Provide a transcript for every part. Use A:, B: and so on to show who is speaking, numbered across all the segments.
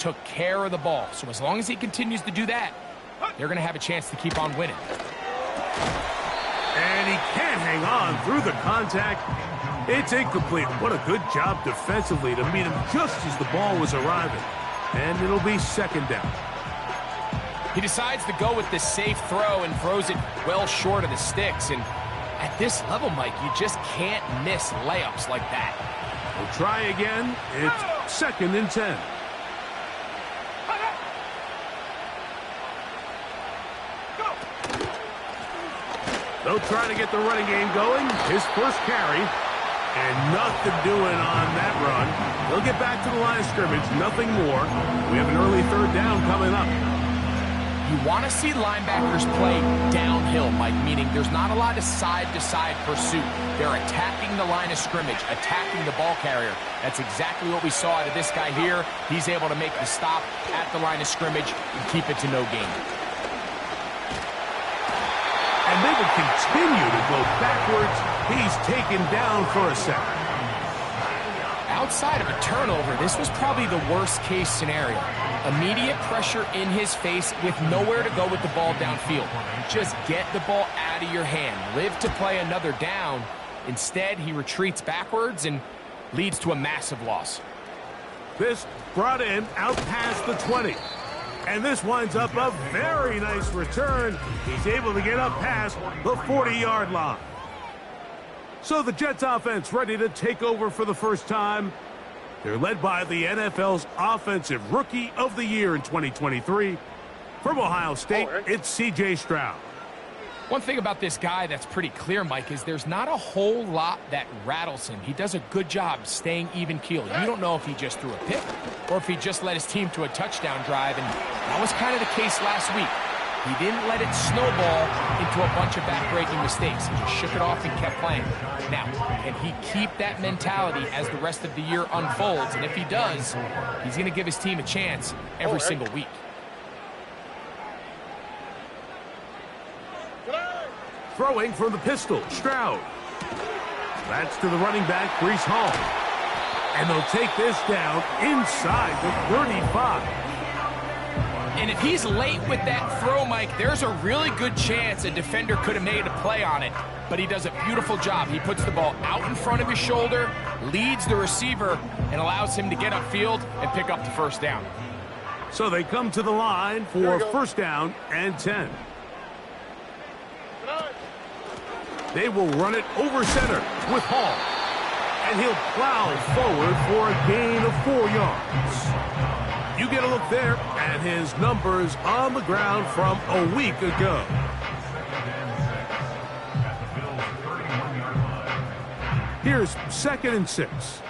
A: took care of the ball. So as long as he continues to do that, they're going to have a chance to keep on winning.
B: And he can't hang on through the contact. It's incomplete. What a good job defensively to meet him just as the ball was arriving. And it'll be second down.
A: He decides to go with the safe throw and throws it well short of the sticks. And at this level, Mike, you just can't miss layups like that.
B: We'll try again. It's second and 10. They'll try to get the running game going. His first carry. And nothing doing on that run. They'll get back to the line of scrimmage. Nothing more. We have an early third down coming up.
A: You want to see linebackers play downhill, Mike, meaning there's not a lot of side-to-side pursuit. They're attacking the line of scrimmage, attacking the ball carrier. That's exactly what we saw out of this guy here. He's able to make the stop at the line of scrimmage and keep it to no gain.
B: And they will continue to go backwards. He's taken down for a second.
A: Outside of a turnover, this was probably the worst-case scenario. Immediate pressure in his face with nowhere to go with the ball downfield. Just get the ball out of your hand. Live to play another down. Instead, he retreats backwards and leads to a massive loss.
B: This brought in out past the 20. And this winds up a very nice return. He's able to get up past the 40-yard line. So the Jets offense ready to take over for the first time. They're led by the NFL's Offensive Rookie of the Year in 2023. From Ohio State, it's C.J. Stroud.
A: One thing about this guy that's pretty clear, Mike, is there's not a whole lot that rattles him. He does a good job staying even-keeled. You don't know if he just threw a pick or if he just led his team to a touchdown drive, and that was kind of the case last week. He didn't let it snowball into a bunch of back-breaking mistakes. He just shook it off and kept playing. Now, can he keep that mentality as the rest of the year unfolds? And if he does, he's going to give his team a chance every single week.
B: Throwing from the pistol, Stroud. That's to the running back, Breece Hall. And they'll take this down inside the 35.
A: And if he's late with that throw, Mike, there's a really good chance a defender could have made a play on it. But he does a beautiful job. He puts the ball out in front of his shoulder, leads the receiver, and allows him to get upfield and pick up the first down.
B: So they come to the line for first down and 10. They will run it over center with Hall. And he'll plow forward for a gain of 4 yards. You get a look there at his numbers on the ground from a week ago. Here's second and 6.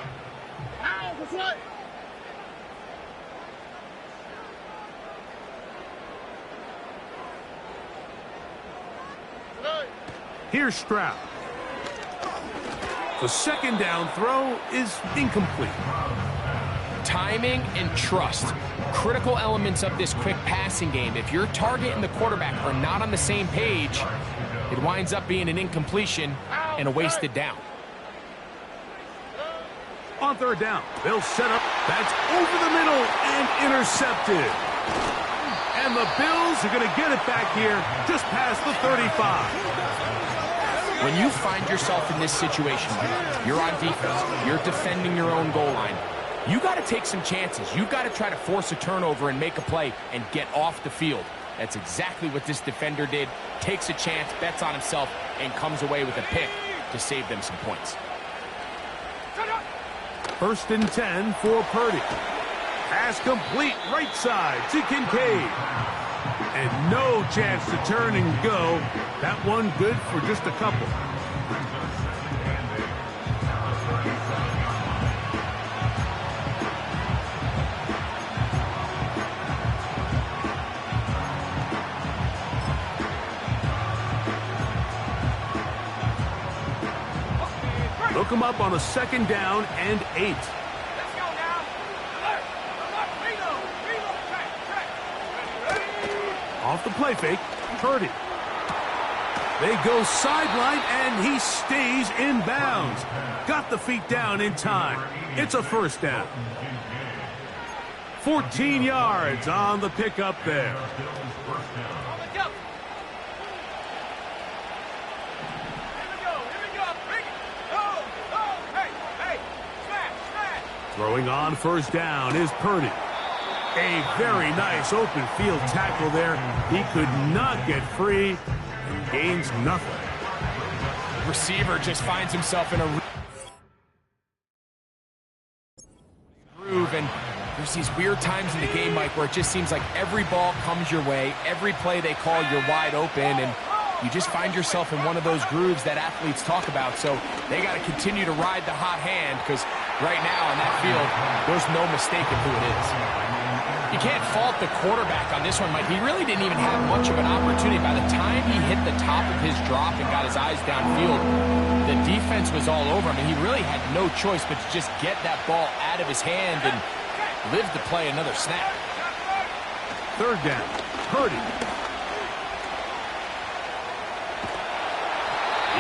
B: Here's Stroud. The second down throw is incomplete.
A: Timing and trust, critical elements of this quick passing game. If your target and the quarterback are not on the same page, it winds up being an incompletion and a wasted down.
B: On third down, they'll set up. That's over the middle and intercepted. And the Bills are going to get it back here just past the 35.
A: When you find yourself in this situation, you're on defense, you're defending your own goal line, you got to take some chances. You've got to try to force a turnover and make a play and get off the field. That's exactly what this defender did. Takes a chance, bets on himself, and comes away with a pick to save them some points.
B: First and 10 for Purdy. Pass complete right side to Kincaid. And no chance to turn and go. That one good for just a couple. Look him up on a second down and 8. Off the play fake, Purdy. They go sideline, and he stays in bounds. Got the feet down in time. It's a first down. 14 yards on the pickup there. Throwing on first down is Purdy. A very nice open field tackle there. He could not get free and gains nothing.
A: Receiver just finds himself in a groove, and there's these weird times in the game, Mike, where it just seems like every ball comes your way, every play they call, you're wide open, and you just find yourself in one of those grooves that athletes talk about. So they got to continue to ride the hot hand, because right now in that field, there's no mistaking who it is. You can't fault the quarterback on this one, Mike. He really didn't even have much of an opportunity. By the time he hit the top of his drop and got his eyes downfield, the defense was all over him, and he really had no choice but to just get that ball out of his hand and live to play another snap.
B: Third down, Purdy.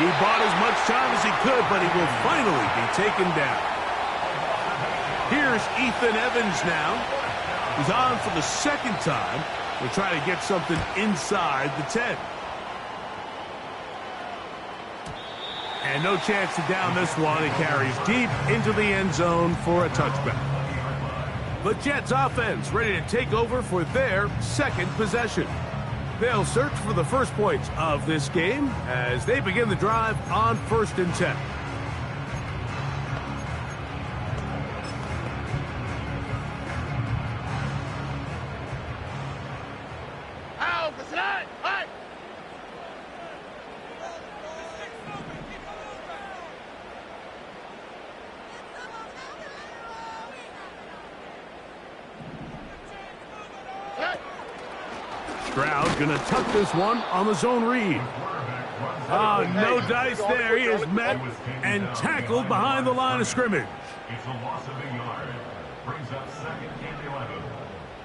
B: He bought as much time as he could, but he will finally be taken down. Here's Ethan Evans now. He's on for the second time. We'll try to get something inside the 10. And no chance to down this one. It carries deep into the end zone for a touchback. The Jets offense ready to take over for their second possession. They'll search for the first points of this game as they begin the drive on 1st and 10. Stroud gonna tuck this one on the zone read. Oh, no dice there. He is met and tackled behind the line of scrimmage.
C: It's a loss of a yard. Brings up 2nd and 11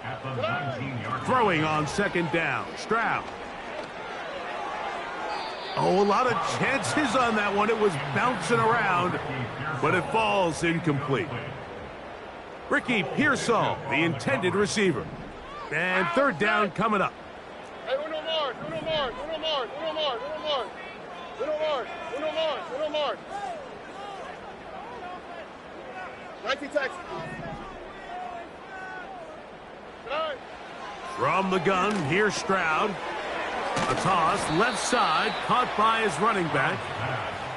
C: at the 19-yard line.
B: Throwing on 2nd down, Stroud. Oh, a lot of chances on that one. It was bouncing around, but it falls incomplete. Ricky Pearsall, the intended receiver. And 3rd down coming up.
D: Hey, uno more. 19 taxi.
B: From the gun, here's Stroud. A toss, left side, caught by his running back.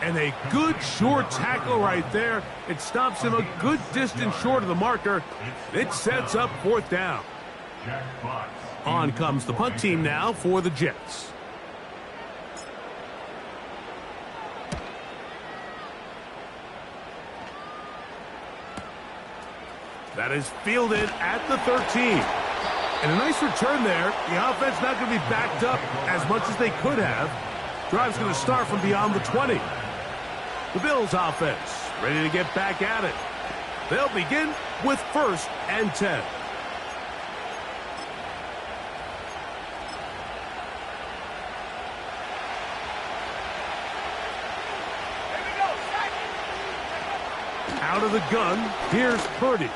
B: And a good short tackle right there. It stops him a good distance short of the marker. It sets up 4th down. On comes the punt team now for the Jets. That is fielded at the 13. And a nice return there. The offense not going to be backed up as much as they could have. Drive's going to start from beyond the 20. The Bills offense ready to get back at it. They'll begin with 1st and 10. Out of the gun, here's Purdy.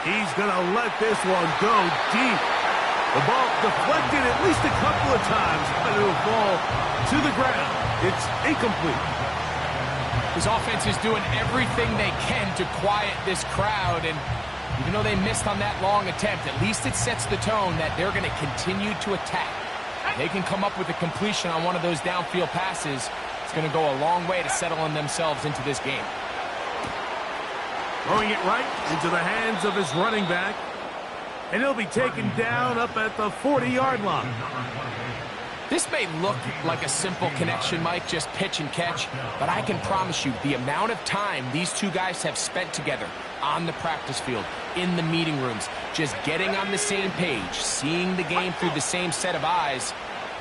B: He's going to let this one go deep. The ball deflected at least a couple of times, but it'll fall to the ground. It's incomplete.
A: His offense is doing everything they can to quiet this crowd, and even though they missed on that long attempt, at least it sets the tone that they're going to continue to attack. If they can come up with a completion on one of those downfield passes, it's going to go a long way to settling themselves into this game.
B: Throwing it right into the hands of his running back. And he'll be taken down up at the 40-yard line.
A: This may look like a simple connection, Mike, just pitch and catch, but I can promise you the amount of time these two guys have spent together on the practice field, in the meeting rooms, just getting on the same page, seeing the game through the same set of eyes,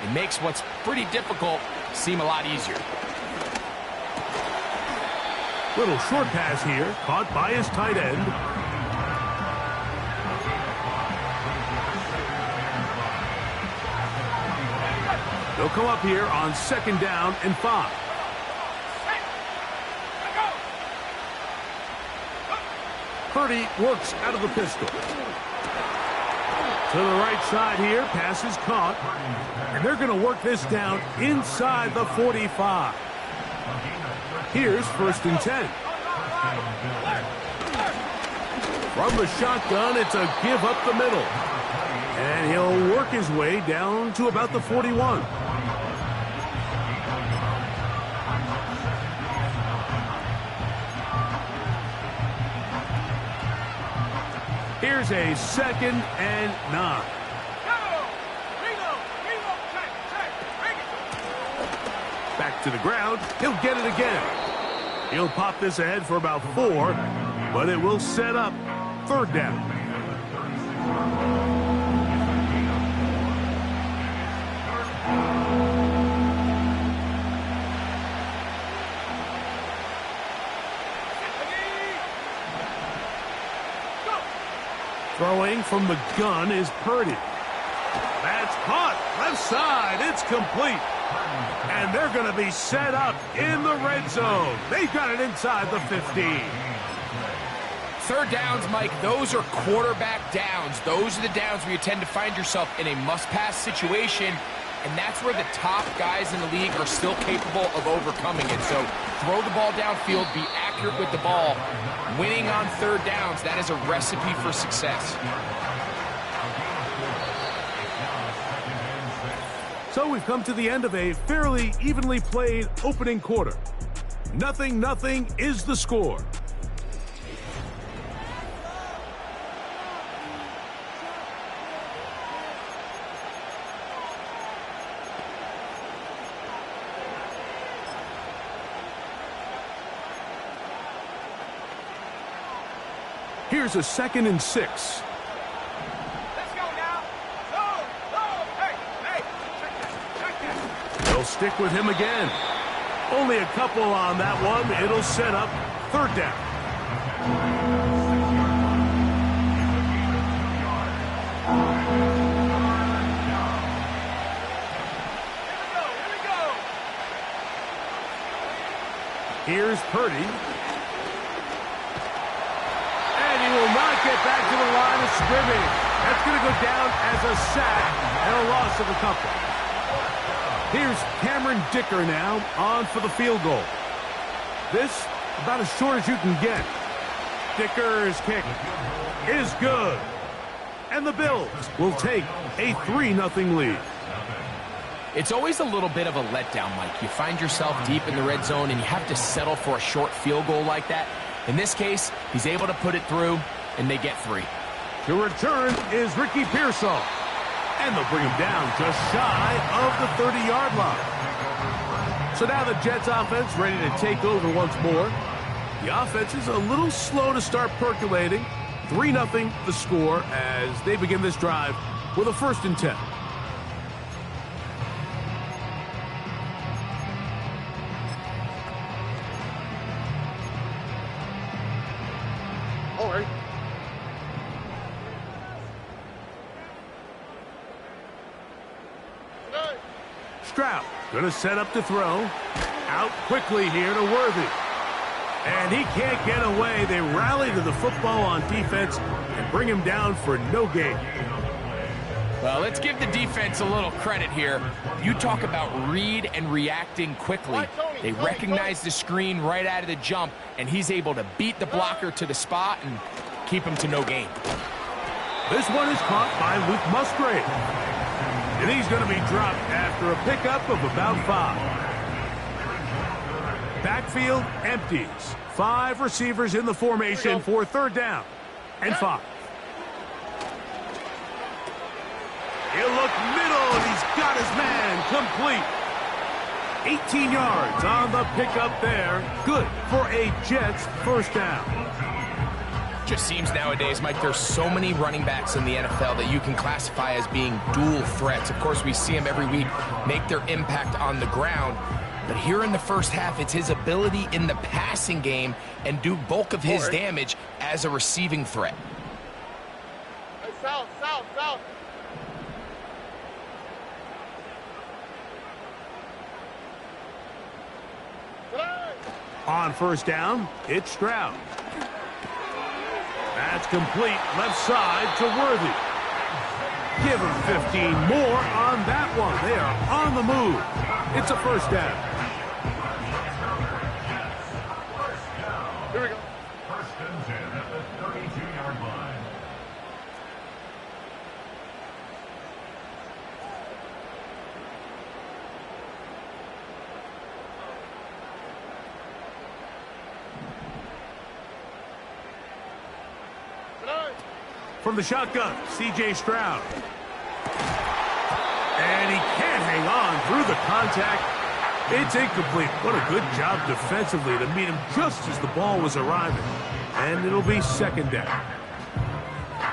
A: it makes what's pretty difficult seem a lot easier.
B: Little short pass here, caught by his tight end. They'll come up here on 2nd down and 5. Purdy works out of the pistol. To the right side here, pass is caught. And they're going to work this down inside the 45. Here's 1st and 10. From the shotgun, it's a give up the middle. And he'll work his way down to about the 41. Here's a 2nd and 9. Back to the ground. He'll get it again. He'll pop this ahead for about 4, but it will set up 3rd down. Throwing from the gun is Purdy. That's caught. Left side. It's complete. And they're going to be set up in the red zone. They've got it inside the 15.
A: 3rd downs, Mike, those are quarterback downs. Those are the downs where you tend to find yourself in a must-pass situation, and that's where the top guys in the league are still capable of overcoming it. So throw the ball downfield, be accurate with the ball. Winning on 3rd downs, that is a recipe for success.
B: So we've come to the end of a fairly evenly played opening quarter. 0-0 is the score. Here's a 2nd and 6.
D: Let's go now. Go, go. Hey, check this.
B: They'll stick with him again. Only a couple on that one. It'll set up 3rd down.
D: Here we go.
B: Here's Purdy. Will not get back to the line of scrimmage. That's going to go down as a sack and a loss of a couple. Here's Cameron Dicker now on for the field goal. This about as short as you can get. Dicker's kick is good. And the Bills will take a 3-0 lead.
A: It's always a little bit of a letdown, Mike. You find yourself deep in the red zone and you have to settle for a short field goal like that. In this case, he's able to put it through, and they get 3.
B: The return is Ricky Pearsall. And they'll bring him down just shy of the 30-yard line. So now the Jets offense ready to take over once more. The offense is a little slow to start percolating. 3-0 the score as they begin this drive with a 1st and 10.
D: All right.
B: Stroud going to set up to throw. Out quickly here to Worthy. And he can't get away. They rally to the football on defense and bring him down for no gain.
A: Well, let's give the defense a little credit here. You talk about read and reacting quickly. They recognize the screen right out of the jump, and he's able to beat the blocker to the spot and keep him to no gain.
B: This one is caught by Luke Musgrave. And he's going to be dropped after a pickup of about 5. Backfield empties. 5 receivers in the formation for 3rd down and 5. He'll look middle, and he's got his man complete. 18 yards on the pickup there. Good for a Jets 1st down.
A: Just seems nowadays, Mike, there's so many running backs in the NFL that you can classify as being dual threats. Of course, we see them every week make their impact on the ground. But here in the first half, it's his ability in the passing game and do bulk of his damage as a receiving threat.
D: Hey, south, south, south.
B: On 1st down, it's Stroud. That's complete left side to Worthy. Give them 15 more on that one. They are on the move. It's a first down.
D: Here we go.
C: First and 10 at the 32-yard line.
B: From the shotgun, C.J. Stroud. And he can't hang on through the contact. It's incomplete. What a good job defensively to meet him just as the ball was arriving. And it'll be second down.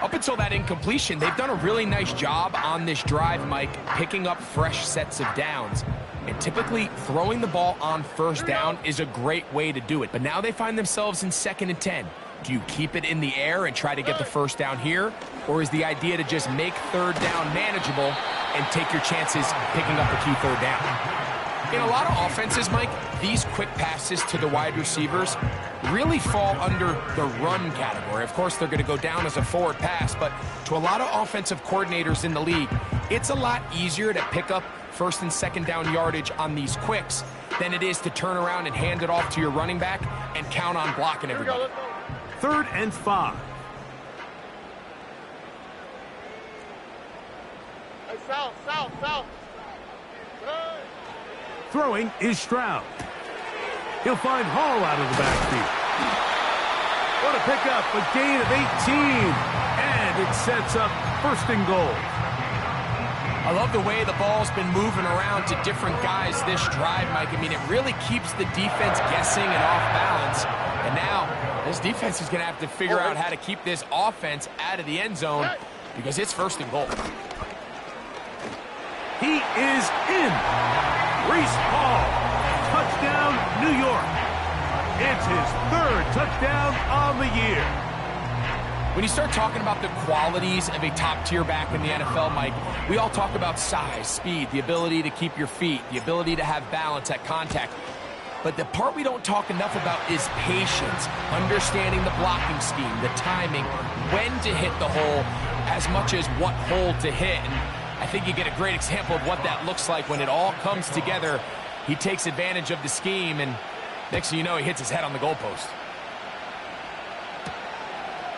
A: Up until that incompletion, they've done a really nice job on this drive, Mike, picking up fresh sets of downs. And typically, throwing the ball on first down is a great way to do it. But now they find themselves in 2nd and 10. Do you keep it in the air and try to get the first down here? Or is the idea to just make third down manageable and take your chances picking up the key third down? In a lot of offenses, Mike, these quick passes to the wide receivers really fall under the run category. Of course, they're going to go down as a forward pass, but to a lot of offensive coordinators in the league, it's a lot easier to pick up first and second down yardage on these quicks than it is to turn around and hand it off to your running back and count on blocking everybody.
B: 3rd and 5.
D: Hey, south. Hey.
B: Throwing is Stroud. He'll find Hall out of the backfield. What a pickup, a gain of 18. And it sets up 1st and goal.
A: I love the way the ball's been moving around to different guys this drive, Mike. I mean, it really keeps the defense guessing and off balance. And now, this defense is going to have to figure out how to keep this offense out of the end zone because it's 1st and goal.
B: He is in. Breece Hall. Touchdown, New York. It's his 3rd touchdown on the year.
A: When you start talking about the qualities of a top-tier back in the NFL, Mike, we all talk about size, speed, the ability to keep your feet, the ability to have balance at contact. But the part we don't talk enough about is patience, understanding the blocking scheme, the timing, when to hit the hole, as much as what hole to hit. And I think you get a great example of what that looks like when it all comes together. He takes advantage of the scheme, and next thing you know, he hits his head on the goalpost.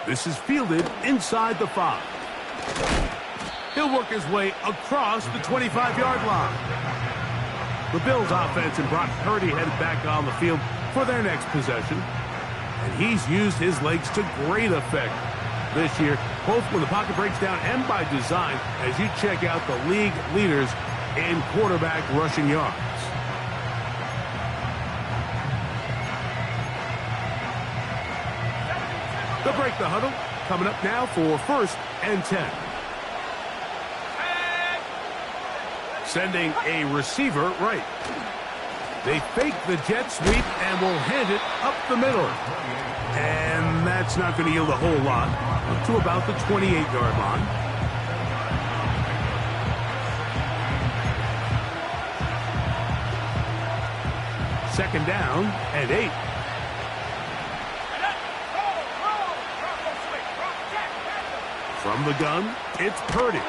B: This is fielded inside the 5. He'll work his way across the 25-yard line. The Bills offense and Brock Purdy headed back on the field for their next possession. And he's used his legs to great effect this year, both when the pocket breaks down and by design, as you check out the league leaders in quarterback rushing yards. They'll break the huddle. Coming up now for 1st and 10. Sending a receiver right. They fake the jet sweep and will hand it up the middle. And that's not going to yield a whole lot. Up to about the 28-yard line. Second down and 8. From the gun, it's Purdy.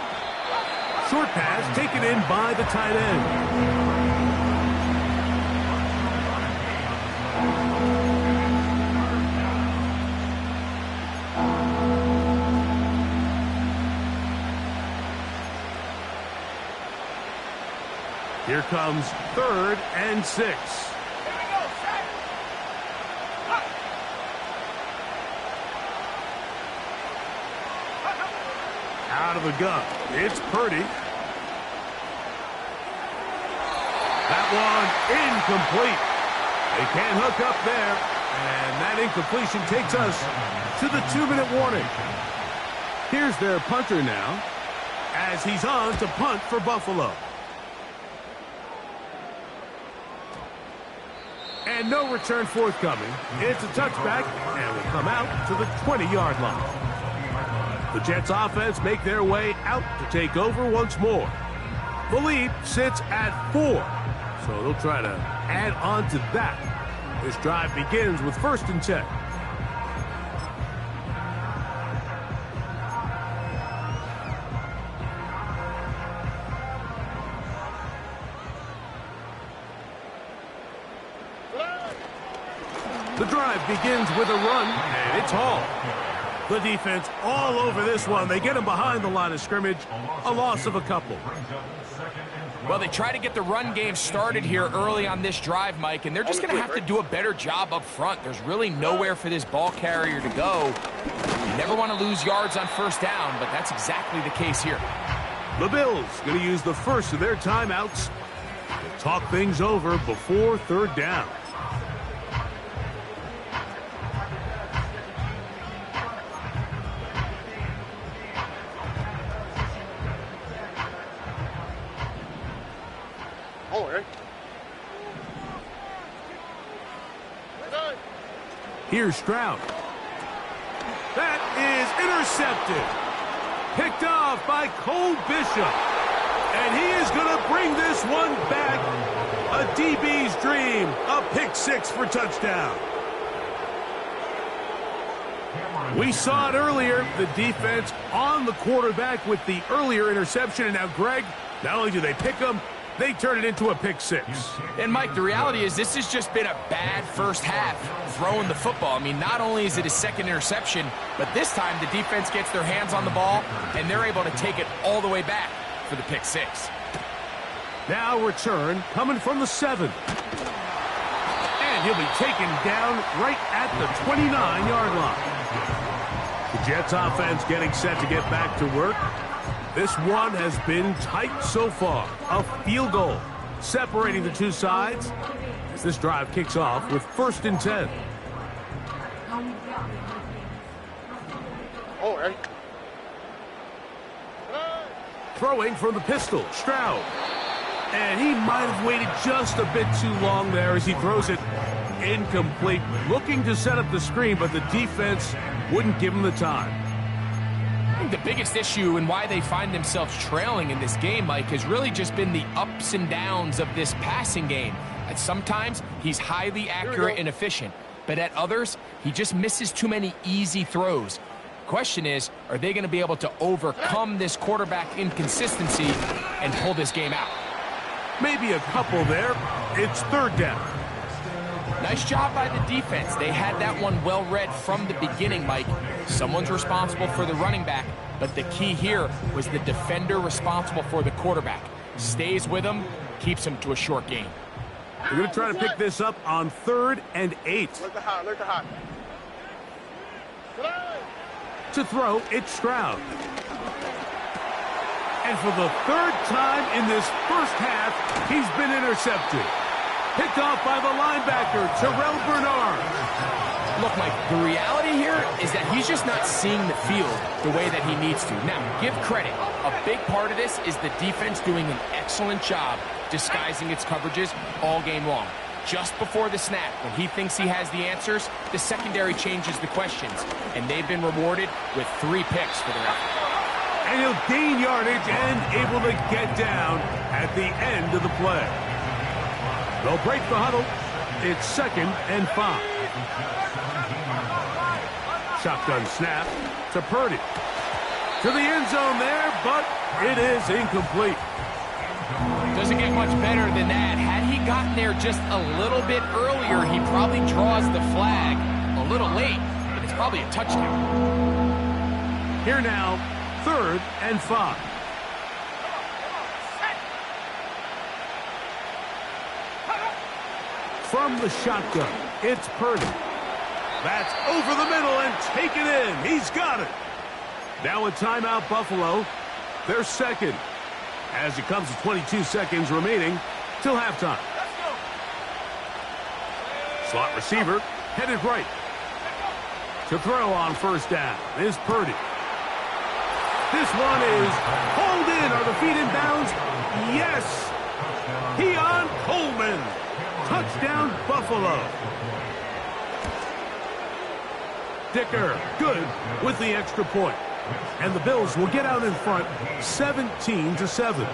B: Short pass taken in by the tight end. Here comes 3rd and 6. Out of the gun, it's Purdy. That one incomplete. They can't hook up there, and that incompletion takes us to the 2-minute warning. Here's their punter now, as he's on to punt for Buffalo. And no return forthcoming. It's a touchback, and will come out to the 20-yard line. The Jets offense make their way out to take over once more. The lead sits at 4, so they'll try to add on to that. This drive begins with 1st and 10. The drive begins with a run, and it's hauled. The defense all over this one. They get him behind the line of scrimmage. A loss of a couple.
A: Well, they try to get the run game started here early on this drive, Mike, and they're just going to have to do a better job up front. There's really nowhere for this ball carrier to go. You never want to lose yards on first down, but that's exactly the case here.
B: The Bills going to use the first of their timeouts to talk things over before third down. Here's Stroud. That is intercepted. Picked off by Cole Bishop. And he is going to bring this one back. A DB's dream. A pick six for touchdown. We saw it earlier. The defense on the quarterback with the earlier interception. And now, Greg, not only do they pick him, they turn it into a pick six.
A: And, Mike, the reality is this has just been a bad first half throwing the football. I mean, not only is it a second interception, but this time the defense gets their hands on the ball, and they're able to take it all the way back for the pick six.
B: Now return coming from the 7. And he'll be taken down right at the 29-yard line. The Jets offense getting set to get back to work. This one has been tight so far. A field goal separating the two sides as this drive kicks off with 1st and 10. Throwing from the pistol, Stroud. And he might have waited just a bit too long there as he throws it incomplete. Looking to set up the screen, but the defense wouldn't give him the time.
A: I think the biggest issue and why they find themselves trailing in this game, Mike, has really just been the ups and downs of this passing game. At sometimes, he's highly accurate and efficient, but at others, he just misses too many easy throws. Question is, are they going to be able to overcome this quarterback inconsistency and pull this game out?
B: Maybe a couple there. It's 3rd down.
A: Nice job by the defense. They had that one well read from the beginning, Mike. Someone's responsible for the running back, but the key here was the defender responsible for the quarterback. Stays with him, keeps him to a short gain.
B: We're going to try to pick this up on 3rd and 8. To throw, it's Stroud. And for the 3rd time in this first half, he's been intercepted. Picked off by the linebacker, Terrell Bernard.
A: Look, Mike, the reality here is that he's just not seeing the field the way that he needs to. Now, give credit. A big part of this is the defense doing an excellent job disguising its coverages all game long. Just before the snap, when he thinks he has the answers, the secondary changes the questions, and they've been rewarded with 3 picks for their effort.
B: And he'll gain yardage and able to get down at the end of the play. They'll break the huddle. It's 2nd and 5. Shotgun snap to Purdy. To the end zone there, but it is incomplete.
A: Doesn't get much better than that. Had he gotten there just a little bit earlier, he probably draws the flag a little late, but it's probably a touchdown.
B: Here now, 3rd and 5. From the shotgun, it's Purdy. That's over the middle and taken in. He's got it. Now a timeout, Buffalo. They're 2nd. As it comes to 22 seconds remaining till halftime. Slot receiver headed right. To throw on 1st down is Purdy. This one is hauled in. Are the feet in bounds? Yes. Keon Coleman. Touchdown, Buffalo. Dicker, good with the extra point. And the Bills will get out in front 17-7.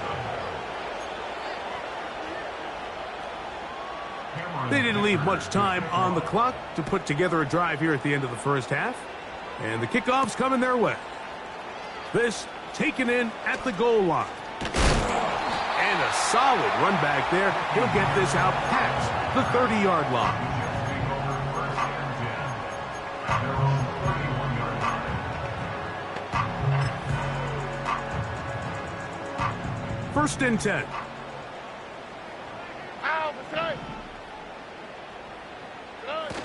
B: They didn't leave much time on the clock to put together a drive here at the end of the first half. And the kickoff's coming their way. This taken in at the goal line. And a solid run back there. He'll get this out past the 30-yard line. First and 10.
D: Ow, mistake. Good.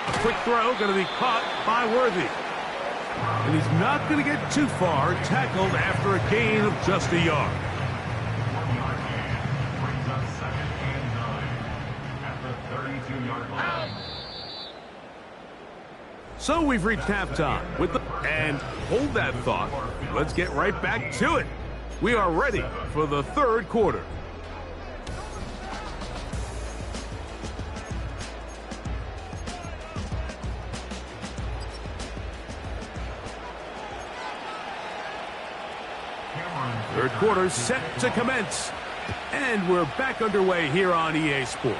B: A quick throw going to be caught by Worthy. And he's not going to get too far, tackled after a gain of just a yard.
C: 1-yard gain brings up second and 9 at the 32-yard line.
B: So we've reached halftime with the... And hold that thought. Let's get right back to it. We are ready for the third quarter. Third quarter set to commence. And we're back underway here on EA Sports.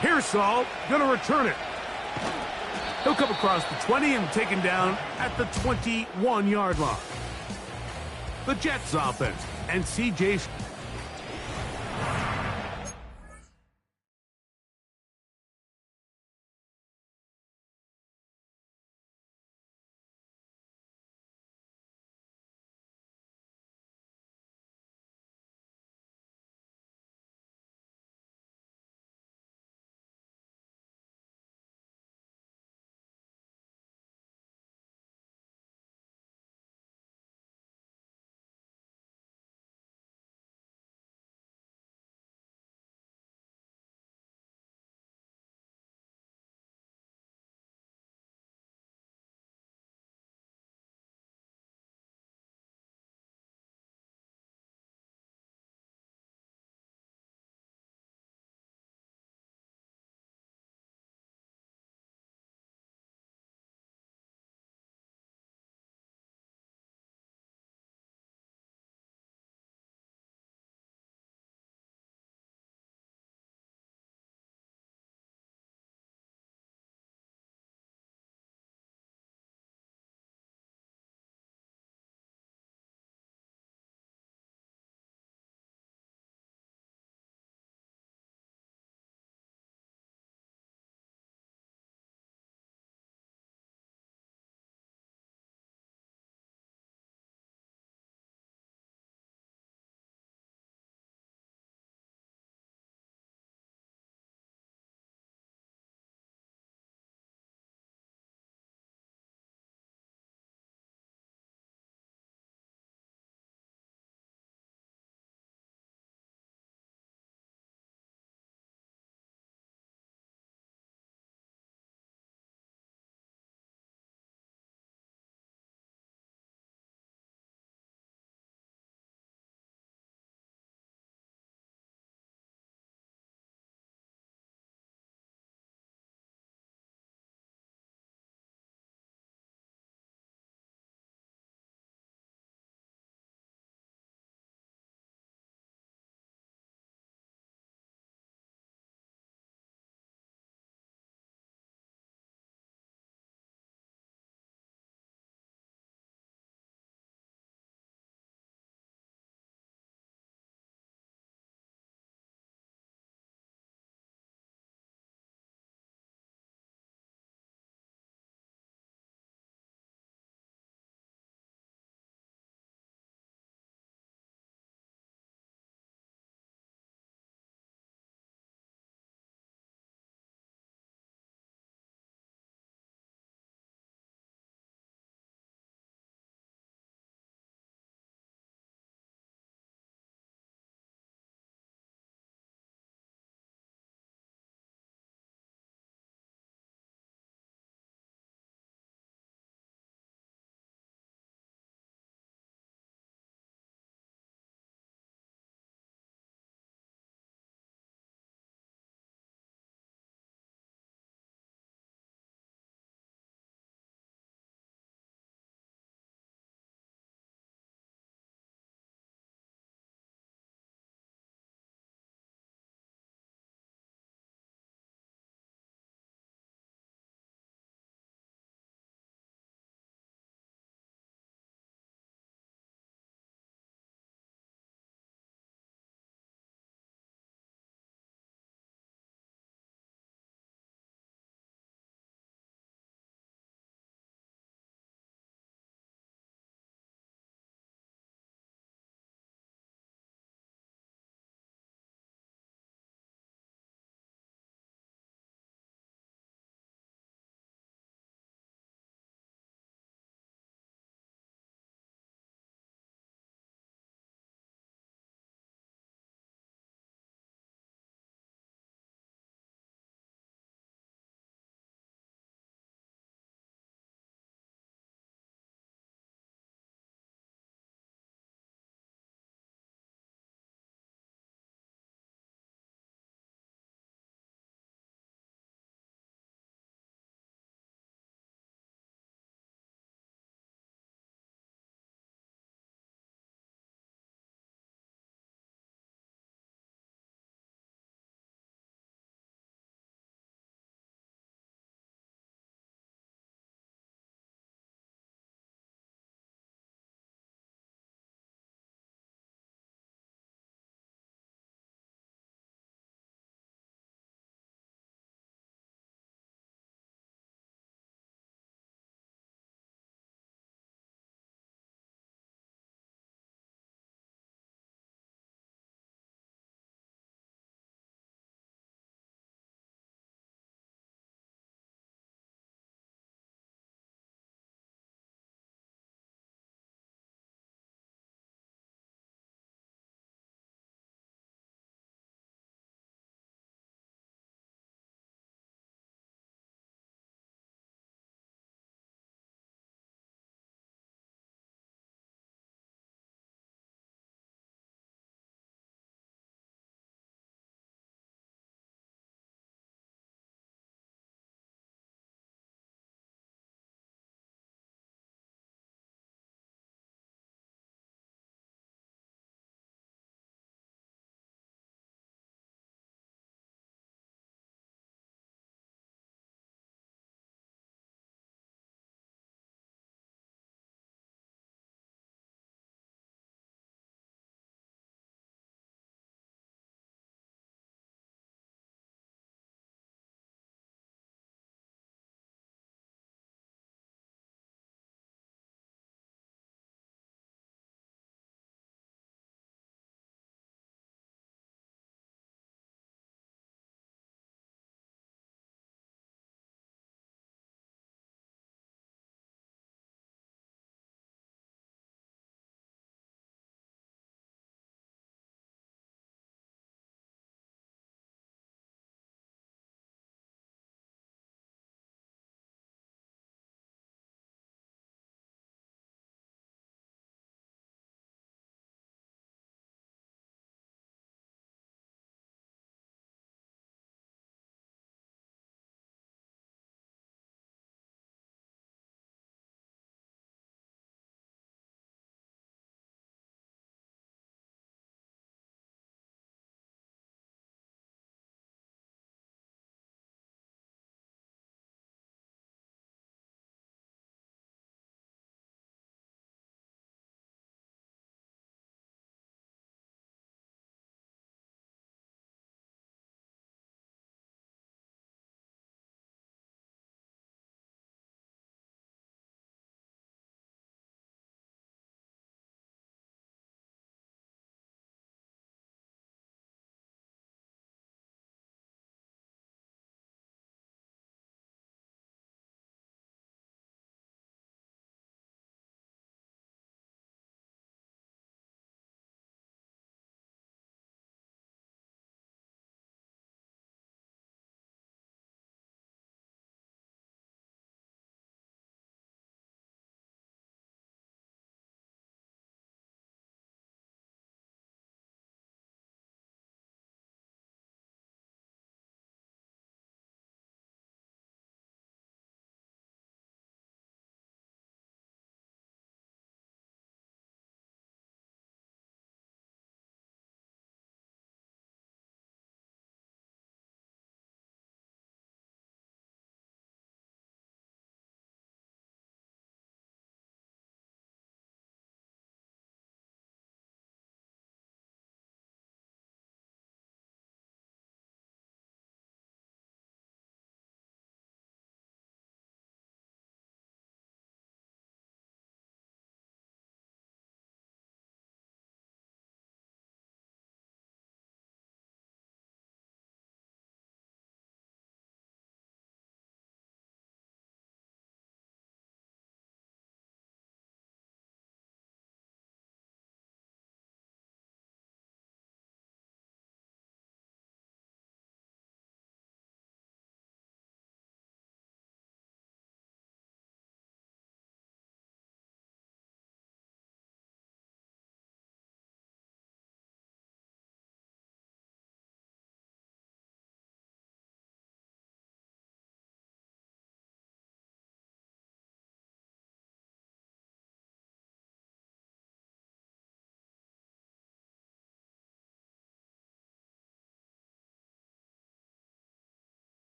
B: Here's Saul, gonna return it. He'll come across the 20 and taken down at the 21-yard line. The Jets offense and C.J.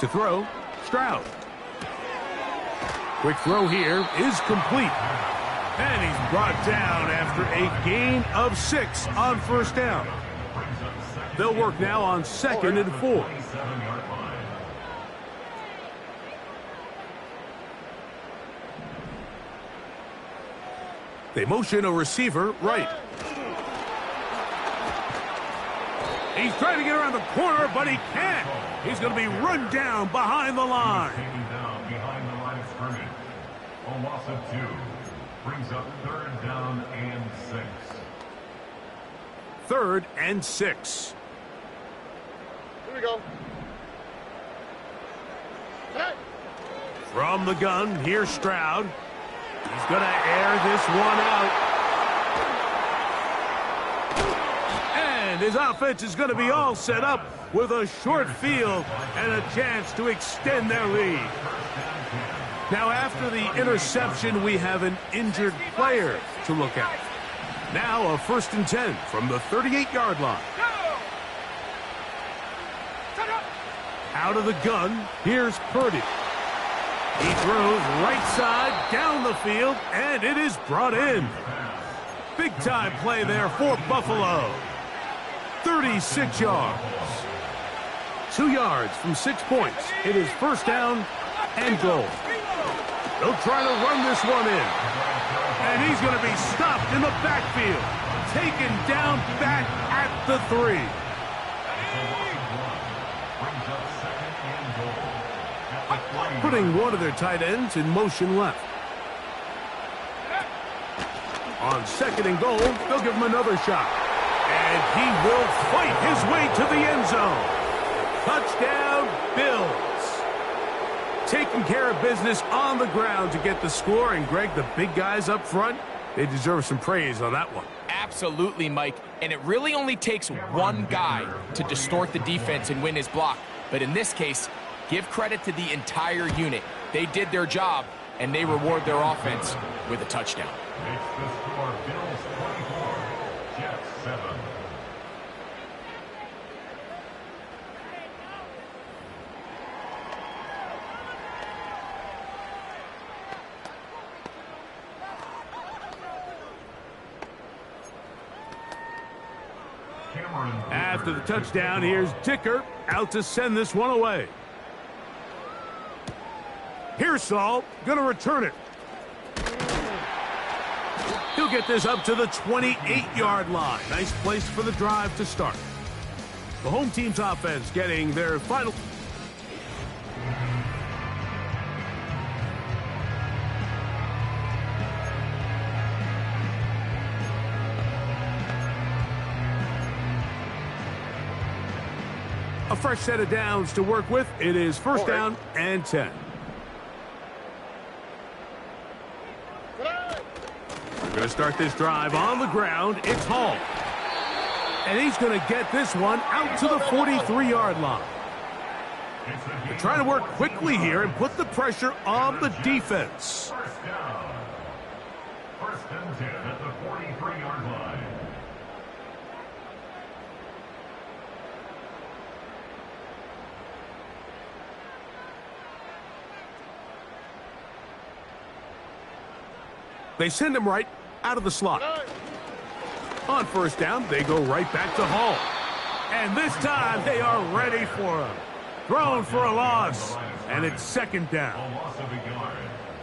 B: To throw, Stroud. Quick throw here is complete. And he's brought down after a gain of 6 on first down. They'll work now on 2nd and 4. They motion a receiver right. He's trying to get around the corner, but he can't. He's going to be run down behind the line.
C: Behind the line of scrimmage. A loss of 2. Brings up 3rd down and 6.
B: 3rd and 6.
D: Here we go. Hey.
B: From the gun, here's Stroud. He's going to air this one out. And his offense is going to be all set up with a short field and a chance to extend their lead. Now, after the interception, we have an injured player to look at. Now, a 1st and 10 from the 38-yard line. Out of the gun, here's Purdy. He throws right side down the field, and it is brought in. Big-time play there for Buffalo. 36 yards. 2 yards from 6 points. It is 1st down and goal. They'll try to run this one in. And he's going to be stopped in the backfield. Taken down back at the 3. Putting one of their tight ends in motion left. On 2nd and goal, they'll give him another shot. And he will fight his way to the end zone. Touchdown, Bills. Taking care of business on the ground to get the score. And, Greg, the big guys up front, they deserve some praise on that one.
A: Absolutely, Mike. And it really only takes one guy to distort the defense and win his block. But in this case, give credit to the entire unit. They did their job, and they reward their offense with a touchdown.
C: It's the score, Bills 24, Jets 7.
B: After the touchdown, here's Dicker out to send this one away. Here's Saul, going to return it. He'll get this up to the 28-yard line. Nice place for the drive to start. The home team's offense getting their final. A fresh set of downs to work with. It is 1st down and 10. We're going to start this drive on the ground. It's Hall. And he's going to get this one out to the 43-yard line. They're trying to work quickly here and put the pressure on the defense.
C: 1st down. 1st and 10 at the 43-yard line.
B: They send him right out of the slot. On 1st down, they go right back to Hall. And this time, they are ready for him. Thrown for a loss, and it's 2nd down.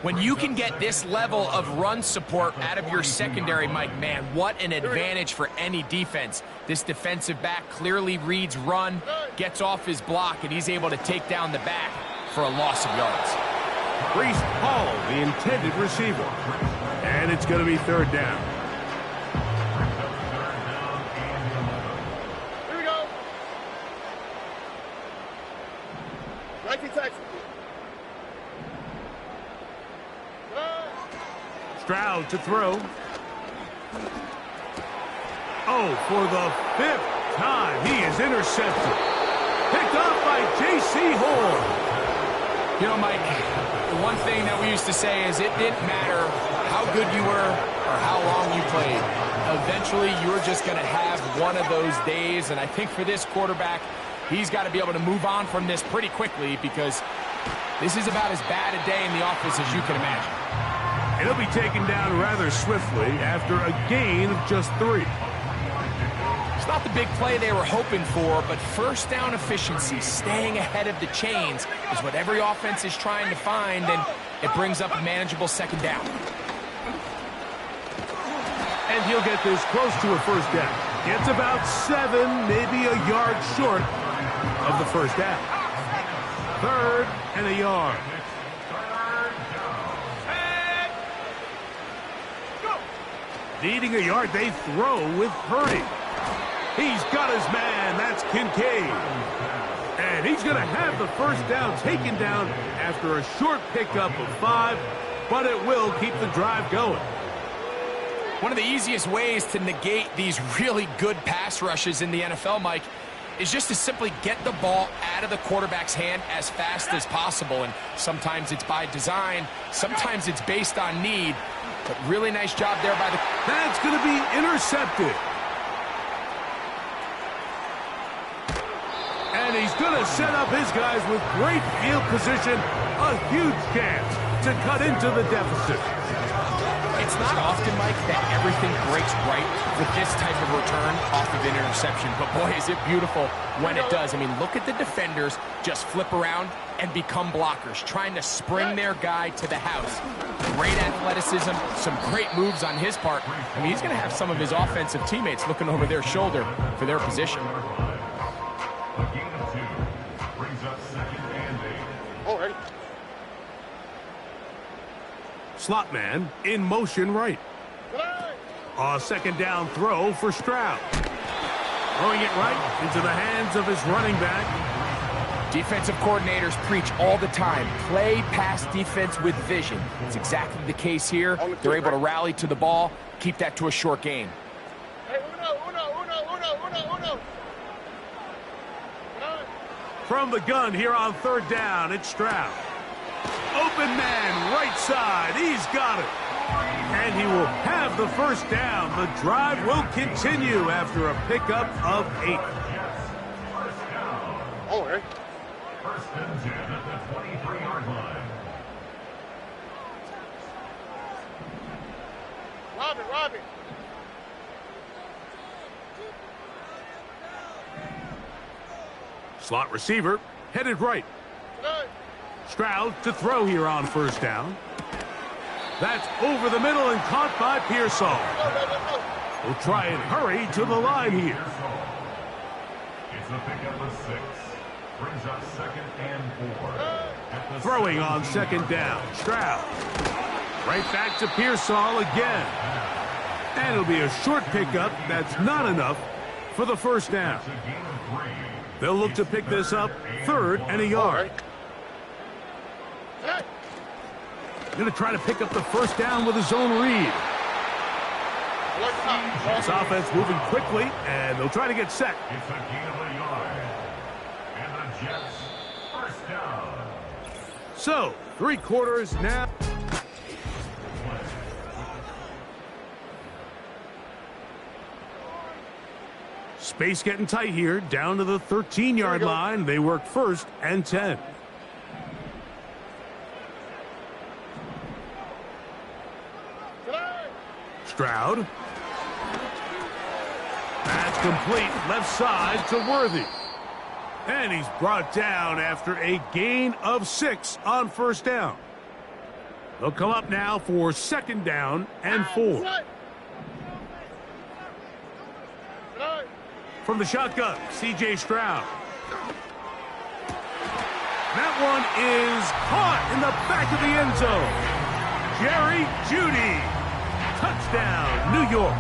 A: When you can get this level of run support out of your secondary, Mike, man, what an advantage for any defense. This defensive back clearly reads run, gets off his block, and he's able to take down the back for a loss of yards.
B: Breece Hall, the intended receiver. And it's going to be 3rd down.
D: Here we go. 19 Texas.
B: Stroud to throw. Oh, for the 5th time, he is intercepted. Picked off by J.C. Horn.
A: You know, Mike, the one thing that we used to say is it didn't matter how good you were or how long you played. Eventually, you're just going to have one of those days, and I think for this quarterback, He's got to be able to move on from this pretty quickly because this is about as bad a day in the office as you can imagine.
B: And he'll be taken down rather swiftly after a gain of just 3.
A: It's not the big play they were hoping for, but first down efficiency, staying ahead of the chains, is what every offense is trying to find, and it brings up a manageable second down.
B: And he'll get this close to a first down. It's about 7, maybe a yard short of the first down. 3rd and a yard. Needing a yard, they throw with Purdy. He's got his man. That's Kincaid. And he's going to have the first down taken down after a short pickup of 5, but it will keep the drive going.
A: One of the easiest ways to negate these really good pass rushes in the NFL, Mike, is just to simply get the ball out of the quarterback's hand as fast as possible. And sometimes it's by design, sometimes it's based on need. But really nice job there by the...
B: That's going to be intercepted. And he's going to set up his guys with great field position. A huge chance to cut into the deficit.
A: It's not often, Mike, that everything breaks right with this type of return off of an interception. But boy, is it beautiful when it does. I mean, look at the defenders just flip around and become blockers, trying to spring their guy to the house. Great athleticism, some great moves on his part. I mean, he's going to have some of his offensive teammates looking over their shoulder for their position.
C: A gain of 2 brings up 2nd and 8.
D: All right.
B: Slot man in motion right. A second down throw for Stroud. Throwing it right into the hands of his running back.
A: Defensive coordinators preach all the time, play pass defense with vision. It's exactly the case here. They're able to rally to the ball, keep that to a short game.
D: Hey, uno.
B: From the gun here on 3rd down, it's Stroud. Open man, right side. He's got it. And he will have the first down. The drive will continue after a pickup of 8.
D: All right.
C: 1st and 10 at the 23-yard line.
D: Robbie.
B: Slot receiver headed right. Stroud to throw here on 1st down. That's over the middle and caught by Pearsall. We'll try and hurry to the line here.
C: It's a pickup of 6. Brings up 2nd and 4.
B: Throwing on 2nd down. Stroud. Right back to Pearsall again. And it'll be a short pickup. That's not enough for the first down. They'll look to pick this up 3rd and a yard. Going to try to pick up the first down with his own read. This offense moving quickly, and they'll try to get set.
C: It's a gain of a yard. And the Jets first down.
B: So, 3 quarters now. Space getting tight here, down to the 13-yard line. They work 1st and 10. Stroud. That's complete. Left side to Worthy. And he's brought down after a gain of 6 on 1st down. They'll come up now for 2nd down and 4. From the shotgun, C.J. Stroud. That one is caught in the back of the end zone. Jerry Jeudy. Touchdown, New York.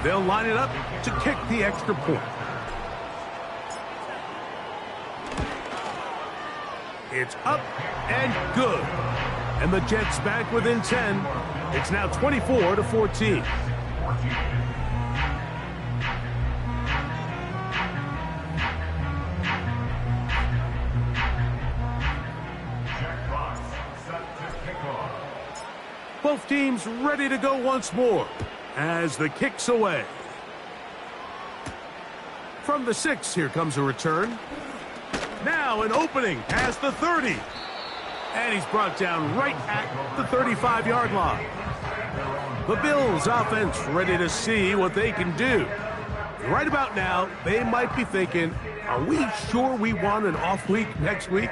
B: They'll line it up to kick the extra point. It's up and good. And the Jets back within 10. It's now 24-14. Both teams ready to go once more as the kick's away. From the 6, here comes a return. Now an opening past the 30. And he's brought down right at the 35-yard line. The Bills offense ready to see what they can do. Right about now, they might be thinking, are we sure we want an off week next week?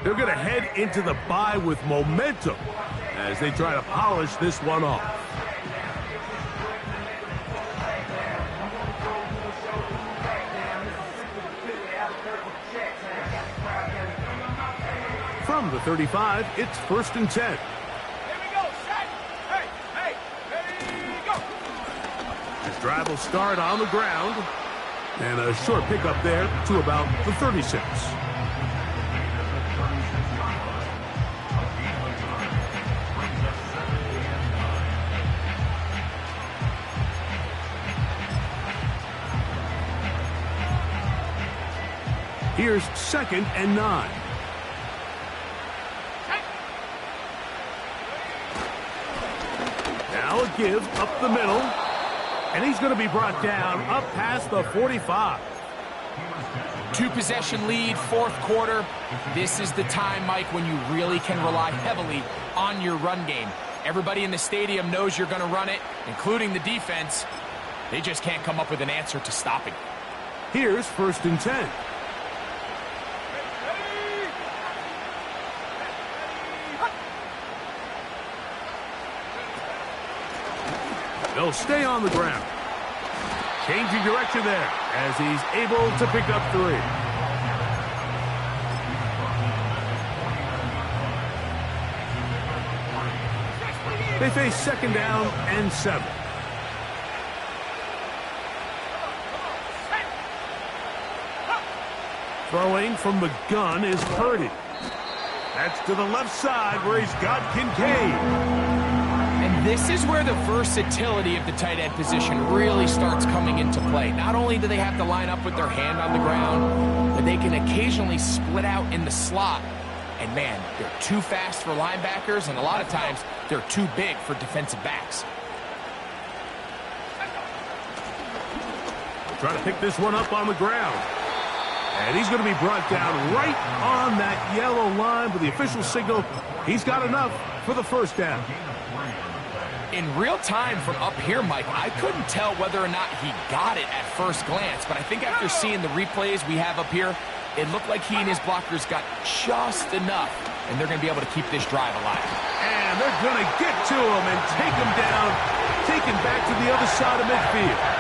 B: They're going to head into the bye with momentum as they try to polish this one off. From the 35, it's 1st and 10.
A: Here we go, set. Hey, here we go.
B: This drive will start on the ground. And a short pickup there to about the 36. Here's 2nd and 9. Now a give up the middle. And he's going to be brought down up past the 45.
A: 2-possession lead, 4th quarter. This is the time, Mike, when you really can rely heavily on your run game. Everybody in the stadium knows you're going to run it, including the defense. They just can't come up with an answer to stopping it.
B: Here's 1st and 10. They'll stay on the ground. Changing direction there as he's able to pick up 3. They face 2nd down and 7. Throwing from the gun is Purdy. That's to the left side where he's got Kincaid.
A: This is where the versatility of the tight end position really starts coming into play. Not only do they have to line up with their hand on the ground, but they can occasionally split out in the slot. And man, they're too fast for linebackers, and a lot of times they're too big for defensive backs.
B: Trying to pick this one up on the ground. And he's going to be brought down right on that yellow line with the official signal. He's got enough for the 1st down.
A: In real time from up here, Mike, I couldn't tell whether or not he got it at first glance, but I think after seeing the replays we have up here, it looked like he and his blockers got just enough, and they're going to be able to keep this drive alive.
B: And they're going to get to him and take him down, take him back to the other side of midfield.